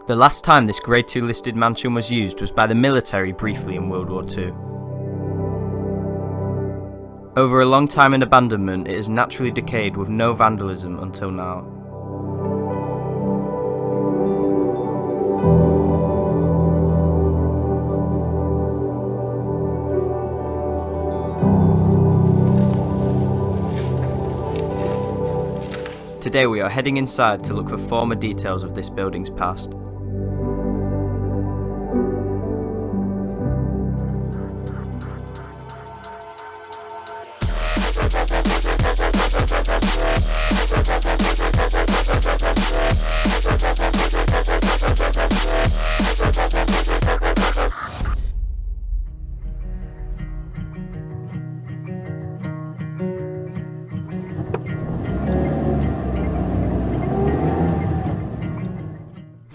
The last time this Grade 2 listed mansion was used was by the military briefly in World War II. Over a long time in abandonment, it has naturally decayed with no vandalism until now. Today we are heading inside to look for former details of this building's past.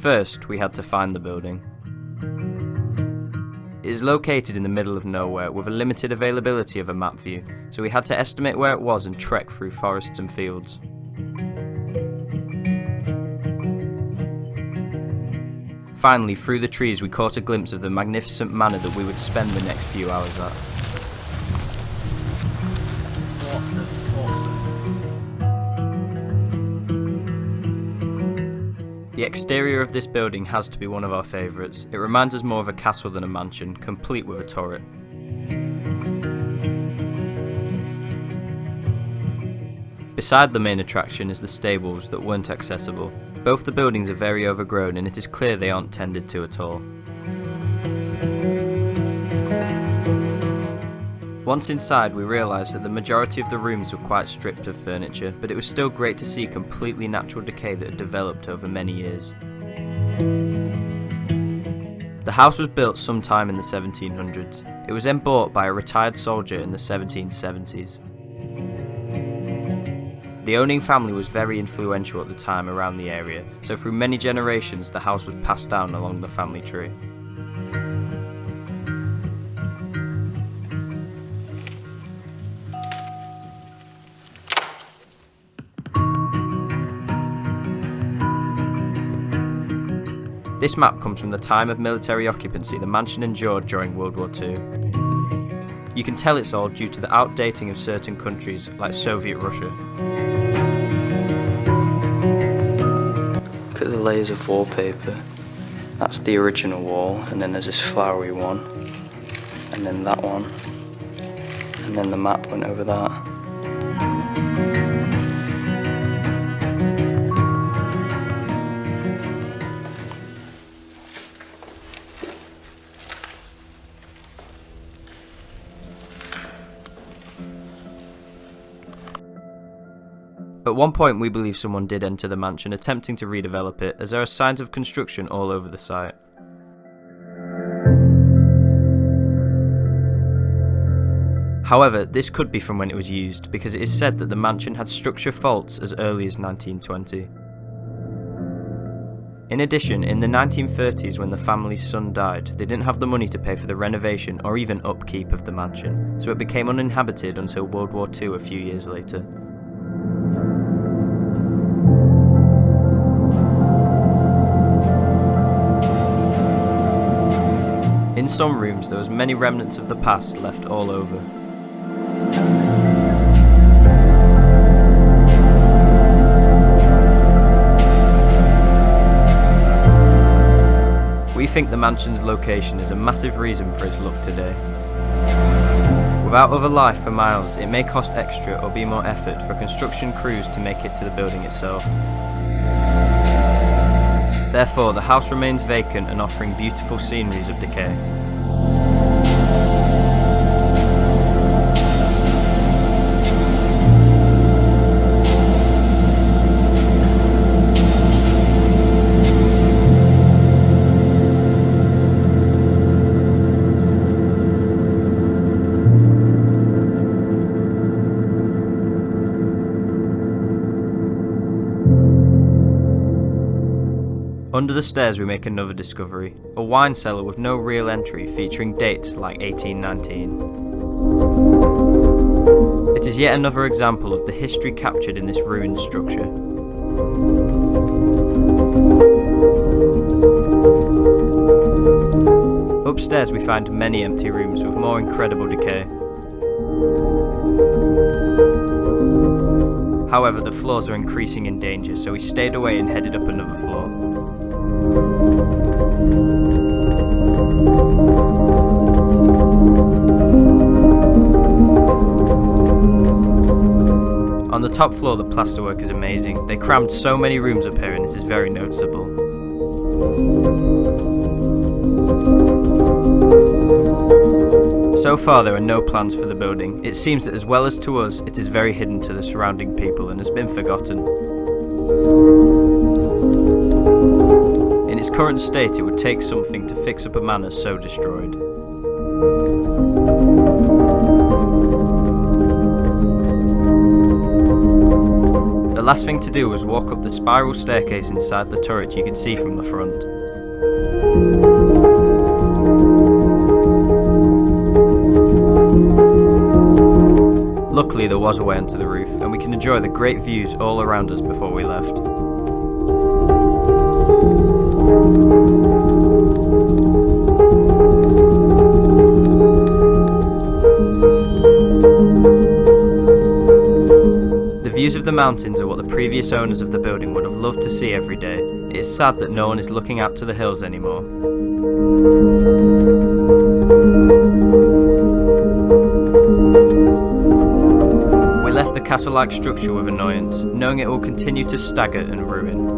First, we had to find the building. It is located in the middle of nowhere with a limited availability of a map view, so we had to estimate where it was and trek through forests and fields. Finally, through the trees we caught a glimpse of the magnificent manor that we would spend the next few hours at. The exterior of this building has to be one of our favourites. It reminds us more of a castle than a mansion, complete with a turret. Beside the main attraction is the stables that weren't accessible. Both the buildings are very overgrown and it is clear they aren't tended to at all. Once inside, we realised that the majority of the rooms were quite stripped of furniture, but it was still great to see completely natural decay that had developed over many years. The house was built sometime in the 1700s. It was then bought by a retired soldier in the 1770s. The owning family was very influential at the time around the area, so through many generations the house was passed down along the family tree. This map comes from the time of military occupancy the mansion endured during World War II. You can tell it's old due to the outdating of certain countries like Soviet Russia. Look at the layers of wallpaper. That's the original wall, and then there's this flowery one, and then that one, and then the map went over that. At one point we believe someone did enter the mansion attempting to redevelop it, as there are signs of construction all over the site. However, this could be from when it was used, because it is said that the mansion had structure faults as early as 1920. In addition, in the 1930s when the family's son died, they didn't have the money to pay for the renovation or even upkeep of the mansion, so it became uninhabited until World War II a few years later. In some rooms there was many remnants of the past left all over. We think the mansion's location is a massive reason for its look today. Without other life for miles, it may cost extra or be more effort for construction crews to make it to the building itself. Therefore, the house remains vacant and offering beautiful sceneries of decay. Under the stairs we make another discovery, a wine cellar with no real entry featuring dates like 1819. It is yet another example of the history captured in this ruined structure. Upstairs we find many empty rooms with more incredible decay. However, the floors are increasing in danger, so we stayed away and headed up another floor. On the top floor, the plasterwork is amazing. They crammed so many rooms up here and it is very noticeable. So far there are no plans for the building. It seems that as well as to us, it is very hidden to the surrounding people and has been forgotten. In its current state, it would take something to fix up a manor so destroyed. The last thing to do was walk up the spiral staircase inside the turret you can see from the front. Luckily there was a way onto the roof, and we can enjoy the great views all around us before we left. The views of the mountains are what the previous owners of the building would have loved to see every day. It is sad that no one is looking out to the hills anymore. We left the castle-like structure with annoyance, knowing it will continue to stagger and ruin.